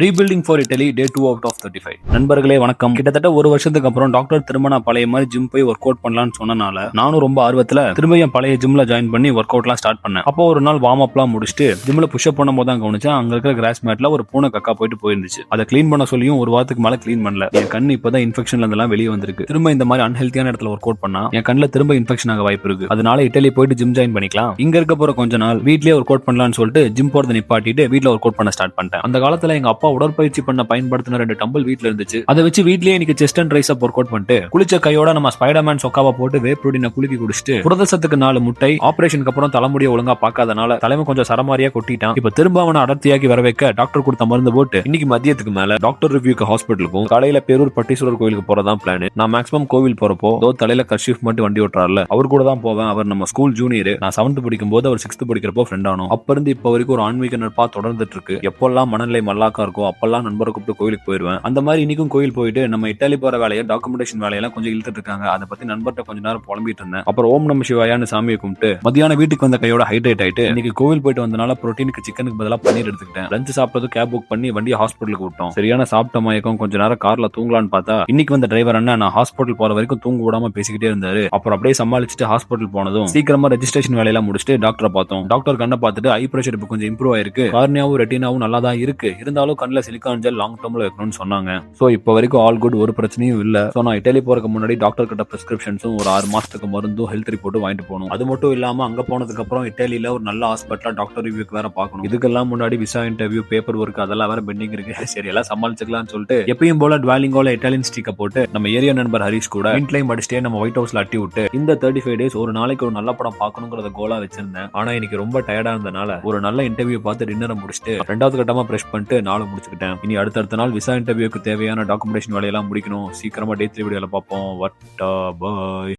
Rebuilding for Italy day 2 out of 35. நண்பர்களே வணக்கம். கிட்டத்தட்ட ஒரு வருஷத்துக்கு அப்புறம் டாக்டர் திரும்ப நான் பழைய மாதிரி ஜிம் போய் ஒர்க் அவுட் பண்ணலாம்னு சொன்னனால நானும் ரொம்ப ஆர்வத்துல திரும்ப என் பழைய ஜிம்ல ஜாயின் பண்ணி ஒர்க் அவுட்லாம் ஸ்டார்ட் பண்ணேன். அப்போ ஒரு நாள் வார்ம் அப்லாம் முடிச்சுட்டு ஜிம்ல புஷ்அப் பண்ணும் போது தான் கவனிச்சேன், அங்க இருக்கிற கிராஸ் மேட்ல ஒரு பூனை கக்கா போயிட்டு போயிருந்துச்சு. அதை கிளீன் பண்ண சொல்லியும் ஒரு வாரத்துக்கு மேல கிளீன் பண்ணல. என் கண்ணு இப்பதான் இன்ஃபெக்ஷன்ல இருந்தெல்லாம் வெளியே வந்திருக்கு. திரும்ப இந்த மாதிரி அன்ஹெல்த்தியான இடத்துல ஒர்க் அவுட் பண்ணா என் கண்ணுல திரும்ப இன்ஃபெக்ஷன் ஆக வாய்ப்பு இருக்கு. அதனால இட்டலி போயிட்டு ஜிம் ஜாயின் பண்ணிக்கலாம். இங்க இருக்க போற கொஞ்ச நாள் வீட்லயே ஒர்க் அவுட் பண்ணலாம்னு சொல்லிட்டு ஜிம் போறதை நிப்பாட்டிட்டு வீட்ல ஒர்க் அவுட் பண்ண ஸ்டார்ட் பண்ணிட்டேன். அந்த காலத்துல எங்க அப்பா உடற்பயிற்சி பண்ண பயன்படுத்தின 2 டம்பிள் வீட்ல இருந்துச்சு. அதை வச்சு வீட்லயே இன்னைக்கு செஸ்ட் அண்ட் ட்ரைஸ் ஒர்க் அவுட் பண்ணிட்டு குளிச்ச கையோட நம்ம ஸ்பைடர்மேன் சொக்காவா போட்டு வே புரோட்டீனை குலுக்கி குடிச்சிட்டு புரதசத்துக்கு 4 முட்டை ஆபரேஷனுக்கு அப்புறம் தலைமுடிய ஒழுங்கா பார்க்காதனால தலைமை கொஞ்சம் சரமாரியா கொட்டிட்டான். இப்ப திரும்ப அவனை அடர்த்தியாக்கி வர வைக்க டாக்டர் கொடுத்த மருந்து போட்டு இன்னைக்கு மதியத்துக்கு மேல டாக்டர் ரிவ்யூக்கு ஹாஸ்பிட்டலுக்கும் காலையில பேரூர் பட்டீஸ்வரர் கோயிலுக்கு போறதான் பிளான். நான் மேக்ஸிமம் கோவில் போறப்போ தலையில கர்ஷீஃப் மட்டும் வண்டி ஓட்டுறாருல அவர் கூட தான் போவேன். அவர் நம்ம ஸ்கூல் ஜூனியர். நான் 7th படிக்கும் போது அவர் 6th படிக்கிறப்போ ஃப்ரெண்ட் ஆனோம். அப்ப இருந்து இப்ப வரைக்கும் ஒரு ஆன்மீக நட்பா தொடர்ந்துட்டு இருக்கு. எப்பெல்லாம் மனநிலை மல்லாக்கா இருக்கோ அப்பெல்லாம் நண்பரை கூப்பிட்டு கோயிலுக்கு போயிருவேன். அந்த மாதிரி இன்னைக்கும் கோயில் போயிட்டு நம்ம இட்டாலி போற வேலையை டாக்குமெண்டேஷன் வேலையெல்லாம் கொஞ்சம் இழுத்துட்டு இருக்காங்க. அதை பத்தி நண்பர்கிட்ட கொஞ்ச நேரம் புலம்பிட்டு இருந்தேன். அப்புறம் ஓம் நம சிவாயான்னு சாமியை கும்பிட்டு மத்தியான வீட்டுக்கு வந்த கையோட ஹைட்ரேட் ஆயிட்டு இன்னைக்கு கோவில் போயிட்டு வந்தனால புரோட்டீனுக்கு சிக்கனுக்கு பதிலா பன்னீர் எடுத்துக்கிட்டேன். லஞ்ச் சாப்பிட்டது கேப் புக் பண்ணி வண்டியை ஹாஸ்பிட்டலுக்கு விட்டோம். சரியான சாப்பிட்ட மயக்கம். கொஞ்ச நேரம் கார்ல தூங்கலான்னு பார்த்தா இன்னைக்கு வந்த டிரைவர் அண்ணா நான் ஹாஸ்பிட்டல் போற வரைக்கும் தூங்க விடாம பேசிக்கிட்டே இருந்தாரு. அப்புறம் அப்படியே சமாளிச்சுட்டு ஹாஸ்பிட்டல் போனதும் சீக்கிரமா ரெஜிஸ்ட்ரேஷன் வேலையெல்லாம் முடிச்சுட்டு டாக்டரை பார்த்தோம். டாக்டர் கண்ணை பார்த்துட்டு ஐ பிரஷர் இப்போ கொஞ்சம் இம்ப்ரூவ் ஆயிருக்கு, கார்னியாவும் ரெட்டினாவும் நல்லா தான் இருக்கு, இருந்தாலும் கண்ணில் சிலிக்கான் ஜெல் லாங் டேர்ம்ல இருக்கணும்னு சொன்னாங்க. சோ இப்போ வரைக்கும் ஆல் குட், ஒரு பிரச்சனையும் இல்ல. சோ நான் இட்டலி போறதுக்கு முன்னாடி டாக்டர் கிட்ட பிரிஸ்கிரிப்ஷன்ஸும் ஒரு 6 மாசத்துக்கு மருந்தும் ஹெல்த் ரிப்போர்ட்டும் வாங்கிட்டு போகணும். அது மட்டும் இல்லாம அங்க போனதுக்கு அப்புறம் இட்டலியில ஒரு நல்ல ஹாஸ்பிட்டல் டாக்டர் ரிவ்யூக்கு வேற பார்க்கணும். இதுக்கெல்லாம் முன்னாடி விசா இன்டர்வியூ பேப்பர் ஒர்க் அதெல்லாம் வேற பெண்டிங் இருக்கு. சரி எல்லாம் சமாளிச்சுக்கலாம்னு சொல்லிட்டு எப்பயும் போல டுவாலிங்கோல இட்டாலியன் ஸ்டிக்கை போட்டு நம்ம ஏரியா நண்பர் ஹரிஷ் கூட இன்ட்லைம் அடிச்சுட்டே நம்ம ஒயிட் ஹவுஸ்ல அட்டி விட்டு இந்த 35 டேஸ் ஒரு நாளைக்கு ஒரு நல்ல படம் பார்க்கணுங்கிறத கோலா வச்சிருந்தேன். ஆனா இன்னைக்கு ரொம்ப டயர்டா இருந்தனால ஒரு நல்ல இன்டர்வியூ பார்த்து டின்னரை முடிச்சுட்டு 2வது கட்டமா பிரஷ் பண்ணிட்டு நாளை முடிச்சுக்கிட்டேன். இனி அடுத்த நாள் விசா இன்டர்வியூக்கு தேவையான டாக்குமெண்டேஷன் வேலையெல்லாம் முடிக்கணும். சீக்கிரமா டே 3 வீடியோல பார்ப்போம். வட்டா பாய்.